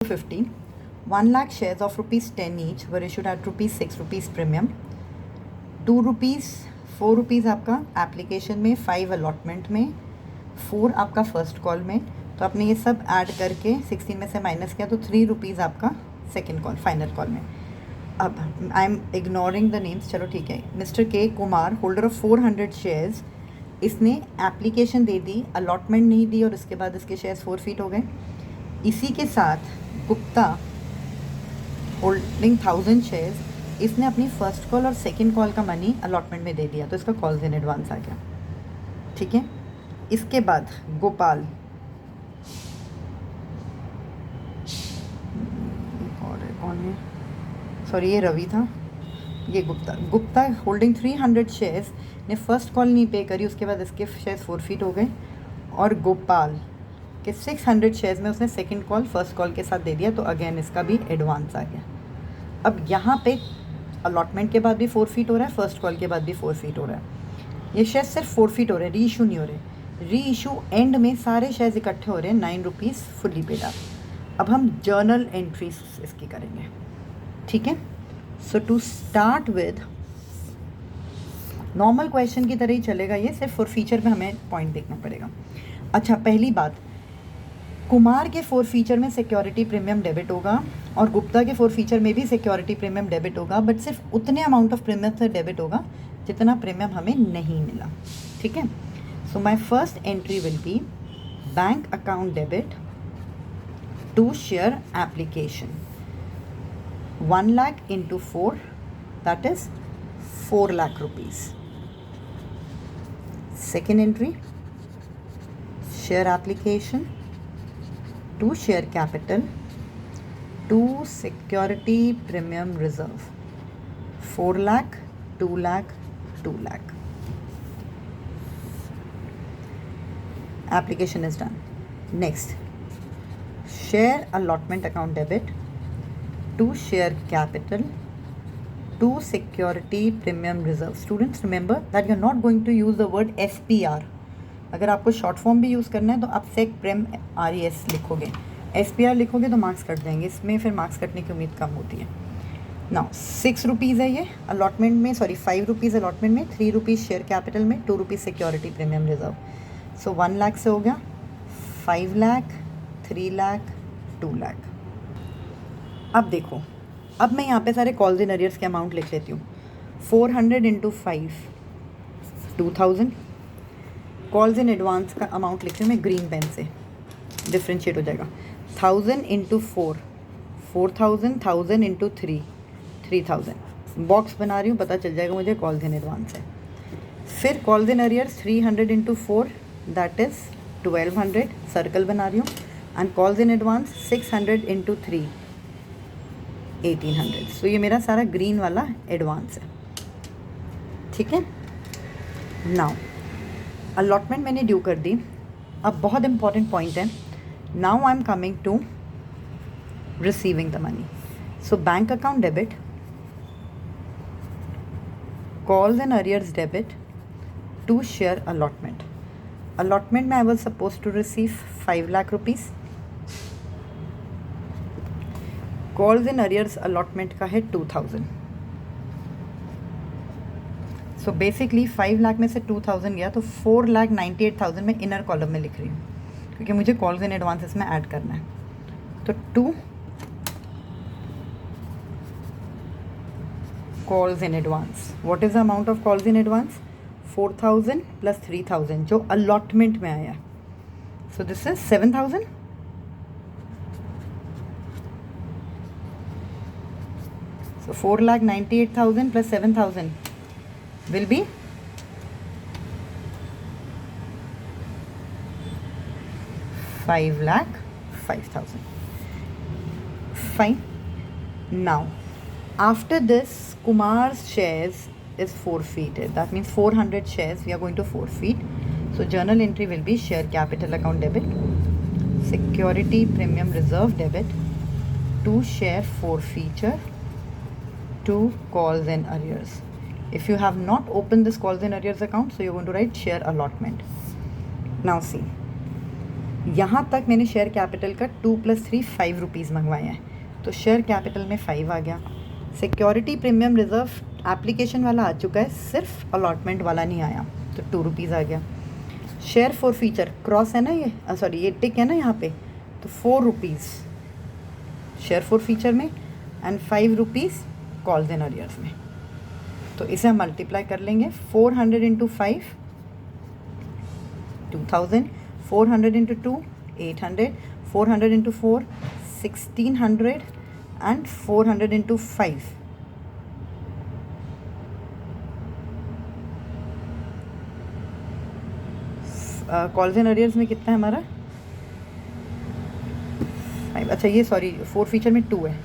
15, 1 lakh shares of rupees 10 each were issued at rupees 6 rupees premium, 2 rupees 4 rupees आपका application में, 5 allotment में, 4 आपका first call में. तो आपने ये सब ऐड करके 16 में से माइनस किया तो 3 रुपीज़ आपका सेकेंड कॉल फाइनल कॉल में. अब I am ignoring the names, चलो ठीक है. मिस्टर के कुमार होल्डर ऑफ 400 शेयर्स, इसने एप्लीकेशन दे दी, अलॉटमेंट नहीं दी और उसके बाद इसके शेयर्स फोरफीट हो गए. इसी के साथ गुप्ता होल्डिंग 1000 शेयर्स, इसने अपनी फर्स्ट कॉल और सेकंड कॉल का मनी अलॉटमेंट में दे दिया तो इसका कॉल्स इन एडवांस आ गया. ठीक है. इसके बाद गोपाल और कौन है, सॉरी ये रवि था, ये गुप्ता होल्डिंग 300 शेयर्स ने फर्स्ट कॉल नहीं पे करी, उसके बाद इसके शेयर्स फोरफीट हो गए. और गोपाल के 600 शेयर्स में उसने सेकंड कॉल फर्स्ट कॉल के साथ दे दिया तो अगेन इसका भी एडवांस आ गया. अब यहाँ पे अलॉटमेंट के बाद भी फोरफीट हो रहा है, फर्स्ट कॉल के बाद भी फोरफीट हो रहा है. ये शेयर्स सिर्फ फोरफीट हो रहे हैं, री इशू नहीं हो रहे. री इशू एंड में सारे शेयर्स इकट्ठे हो रहे हैं, 9 रुपीज़ फुल्ली पेड अप. अब हम जर्नल एंट्रीज इसकी करेंगे. ठीक है. So to start with normal question की तरह ही चलेगा ये, सिर्फ फॉर फीचर में हमें पॉइंट देखना पड़ेगा. अच्छा, पहली बात, कुमार के फोर फीचर में सिक्योरिटी प्रीमियम डेबिट होगा और गुप्ता के फोर फीचर में भी सिक्योरिटी प्रीमियम डेबिट होगा, बट सिर्फ उतने अमाउंट ऑफ प्रीमियम से डेबिट होगा जितना प्रीमियम हमें नहीं मिला. ठीक है. So my first entry will be bank account debit to share application 1 lakh into 4, that is 4 lakh rupees. Second entry, share application to share capital to security premium reserve 4 lakh, 2 lakh, 2 lakh. Application is done. Next, share allotment account debit to share capital to security premium reserve. Students, remember that you're not going to use the word SPR. अगर आपको short form भी use करना है तो आप सेक प्रेम RES लिखोगे. SPR लिखोगे तो मार्क्स कट जाएंगे, इसमें फिर मार्क्स कटने की उम्मीद कम होती है. नाउ 6 रुपीज़ है ये अलॉटमेंट में, सॉरी 5 रुपीज़ अलॉटमेंट में, 3 रुपीज़ शेयर कैपिटल में, 2 रुपीज़ सिक्योरिटी प्रीमियम रिजर्व. सो 1 लाख से हो गया 5 लाख, 3 लाख, 2 लाख. अब देखो, अब मैं यहाँ पे सारे कॉल्स इन अरियर्स के अमाउंट लिख लेती हूँ. 400 इंटू 5 2000. कॉल्स इन एडवांस का अमाउंट लिख रही हूँ मैं ग्रीन पेन से, डिफ्रेंशिएट हो जाएगा. 1000 इंटू 4 4000, 1000 इंटू 3 3000. बॉक्स बना रही हूँ, पता चल जाएगा मुझे कॉल्स इन एडवांस है. फिर calls in arrears 300 into 4, that is 1200, circle बना रही हूँ. And calls in advance 600 into 3 1800. सो ये मेरा सारा ग्रीन वाला एडवांस है. ठीक है. नाउ अलॉटमेंट मैंने ड्यू कर दी. अब बहुत इंपॉर्टेंट पॉइंट है. Now I am coming to receiving the money. So bank account debit, calls and arrears debit to share allotment. Allotment में I was suppose to receive 5 lakh rupees. Calls in arrears allotment का है 2000. So basically 5 lakh में से 2000 गया तो 4,98,000 में inner column में लिख रही हूँ क्योंकि मुझे कॉल्स इन एडवांसेस में ऐड करना है. तो 2 calls in advance. What is the amount of calls in advance? 4000 plus 3000 जो अलॉटमेंट में आया. सो this is 7000. So 4,98,000 plus 7,000 will be 5,05,000. Fine. Now, after this, Kumar's shares is forfeited. That means 400 shares we are going to forfeit. So journal entry will be share capital account debit, security premium reserve debit to share forfeiture to calls and arrears. If you have not opened this calls and arrears account, so you're going to write share allotment. Now see, यहाँ तक मैंने share capital का 2 + 3 5 rupees मंगवाए हैं, तो share capital में 5 आ गया। Security premium reserve application वाला आ चुका है, सिर्फ अलॉटमेंट वाला नहीं आया, तो 2 रुपीज़ आ गया। शेयर फॉर फीचर क्रॉस है ना ये, सॉरी ये टिक है ना यहाँ पे, तो 4 रुपीज़ शेयर फॉर फीचर में and 5 rupees calls and arrears में। तो इसे हम मल्टीप्लाई कर लेंगे। 400 × 5 2000, 400 × 2 800, 400 × 4 1600 एंड 400 × 5 कॉल्स एंड अरियर्स में कितना है हमारा 5। अच्छा ये सॉरी 4 फीचर में 2 है,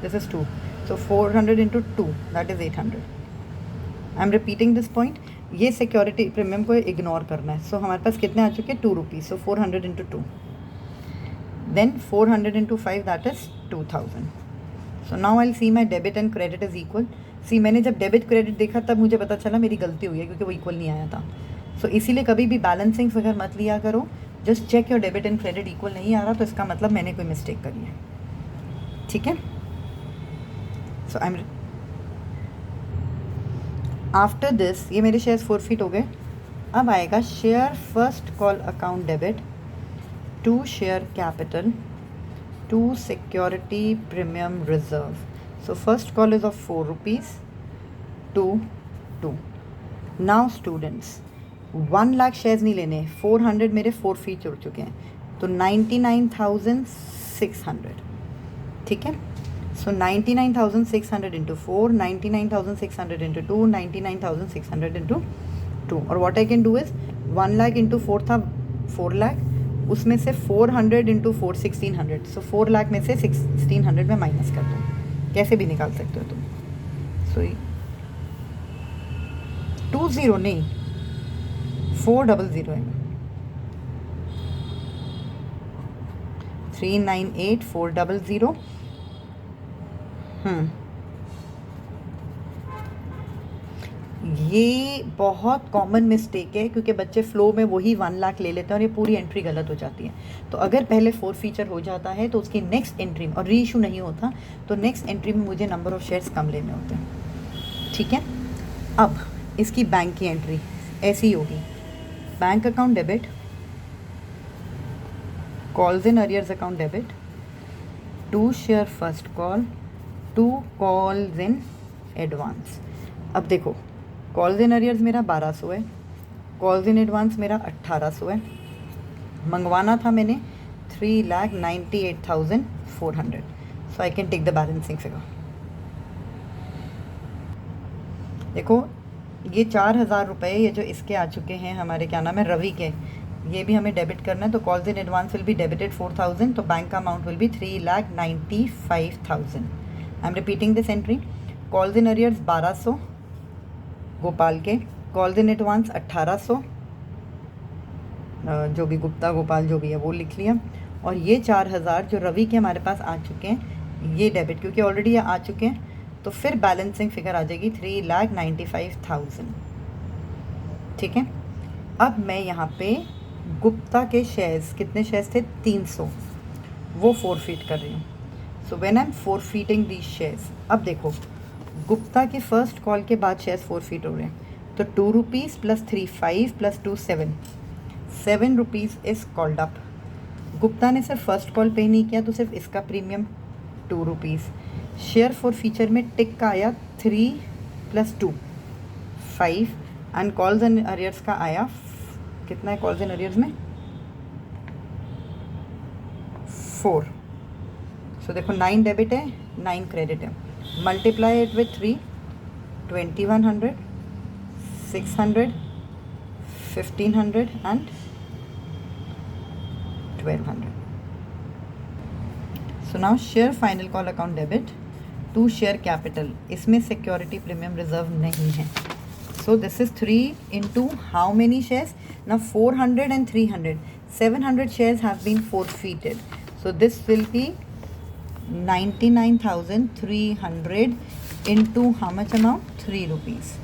this is 2, so 400 × 2 that is 800। I am repeating this point, ये सिक्योरिटी प्रीमियम को इग्नोर करना है। सो हमारे पास कितने आ चुके हैं 2 rupees, so 400 × 2, then 400 × 5 that is 2000। So now I will see my debit and credit is equal. See मैंने जब डेबिट क्रेडिट देखा तब मुझे पता चला मेरी गलती हुई है, क्योंकि वो इक्वल नहीं आया था। सो इसीलिए कभी भी बैलेंसिंग फिगर मत लिया करो, just check your debit and credit equal नहीं आ रहा तो इसका मतलब मैंने कोई मिस्टेक करी है, ठीक है। So I am after this, ये मेरे शेयर्स फॉरफिट हो गए। अब आएगा share first call account debit to share capital to security premium reserve. So first call is of 4 rupees to 2। Now students 1 lakh shares नहीं लेने, 400 मेरे फॉरफिट हो चुके हैं, तो 99,600, ठीक है। सो 99,600 × 4, 99,600 × 2, 99,600 × 2। और what I can do is 1 lakh × 4 था 4 लाख, उसमें से 400 × 4 1600, सो 4 लाख में से 1600 में माइनस कर दो, कैसे भी निकाल सकते हो तुम। सो 20 नहीं 400 है, 398,400। ये बहुत कॉमन मिस्टेक है, क्योंकि बच्चे फ्लो में वही 1 लाख ले लेते हैं और ये पूरी एंट्री गलत हो जाती है। तो अगर पहले 4 फीचर हो जाता है तो उसकी नेक्स्ट एंट्री में, और री इशू नहीं होता, तो नेक्स्ट एंट्री में मुझे नंबर ऑफ शेयर्स कम लेने होते हैं, ठीक है। अब इसकी बैंक की एंट्री ऐसी ही होगी, bank account debit, calls in arrears account debit, to share first call, to calls in advance. अब देखो कॉल्स इन अरियर्स मेरा 1200 है, कॉल्स इन एडवांस मेरा 1800 है, मंगवाना था मैंने 3,98,400। So I can take the balancing figure. देखो ये 4,000 रुपये ये जो इसके आ चुके हैं हमारे, क्या नाम है, रवि के, ये भी हमें डेबिट करना है। तो calls in advance will be debited 4,000, तो बैंक का amount will B 3,95,000। I am repeating this entry. Calls in arrears 1200 Gopal के, कॉल्स इन एडवांस 1800, जो भी गुप्ता गोपाल जो भी है वो लिख लिया, और ये 4,000 जो रवि के हमारे पास आ चुके हैं ये डेबिट, क्योंकि ऑलरेडी ये आ चुके हैं, तो फिर बैलेंसिंग फिगर आ जाएगी 3,95,000, ठीक है। अब मैं यहाँ पे गुप्ता के शेयर्स, कितने शेयर्स थे 300, वो फॉरफिट कर रही हूँ। So when I am forfeiting these shares, अब देखो गुप्ता के फर्स्ट कॉल के बाद शेयर्स फॉरफिट हो रहे हैं, तो 2 rupees + 3 5 + 2 7 rupees is called up. Gupta ने सिर्फ फर्स्ट कॉल पे नहीं किया, तो सिर्फ इसका premium 2 rupees. Share for feature में टिक का आया 3 + 2 5, एंड कॉल्स एंड अरियर्स का आया, कितना है कॉल्स एंड अरियर्स में 4। सो देखो 9 डेबिट है 9 क्रेडिट है, multiply it with 3, 2100, 600, 1500 and 1200। So now share final call account debit to share capital, इसमें सिक्योरिटी प्रीमियम रिजर्व नहीं है। So this is 3 into how many shares, now 400 and 300, 700 shares have been forfeited. So this will be 99,300 into how much amount? 3 rupees.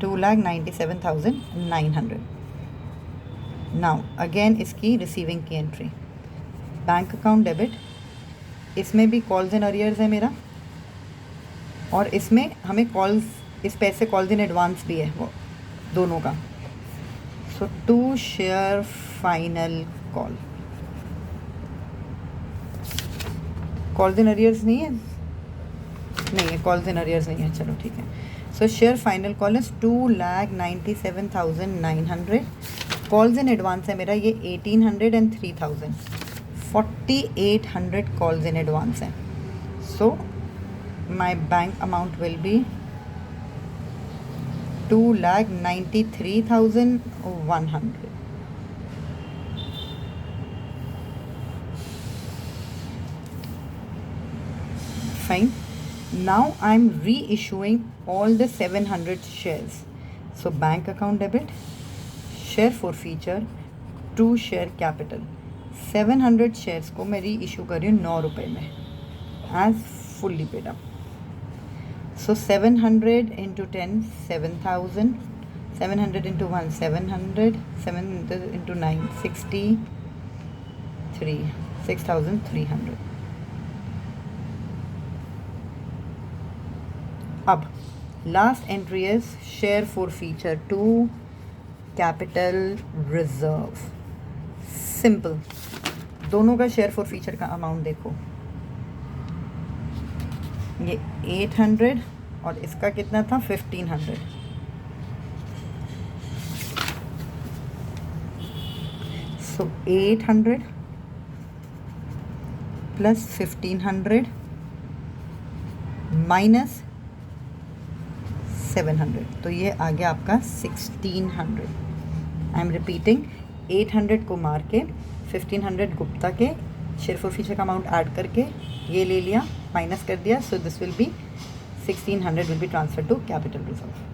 2,97,900. Now again इसकी receiving की entry, bank account debit, इसमें भी calls and arrears है मेरा, और इसमें हमें calls, इस पैसे कॉल्स इन एडवांस भी है वो दोनों का. So to share final call, calls in arrears नहीं है, नहीं है कॉल्स इन अरियर्स नहीं है, चलो ठीक है. सो share final call is 2,97,900. Calls in advance है मेरा ये 1,800 एंड 3,000, 4,800 कॉल्स इन एडवांस है. So my bank amount will be 2,93,100. Fine. Now I'm reissuing all the 700 shares. So bank account debit, share forfeiture, to share capital. 700 shares को मैं reissue कर रही हूँ 9 रुपये में as fully paid up. So 700 into 10, 7,000. 700 into 1, 700. 700 into 9, 63. 6,300. अब last entry is share forfeiture to capital reserve. Simple, दोनों का शेयर forfeiture का अमाउंट देखो, ये 800 और इसका कितना था 1,500. सो 800 प्लस 1,500 माइनस 700, तो ये आ गया आपका 1,600. आई एम रिपीटिंग, 800 को मार के 1,500 गुप्ता के शेयर forfeiture का अमाउंट ऐड करके ये ले लिया, माइनस कर दिया. So this will be 1,600 will be transfer to capital reserve.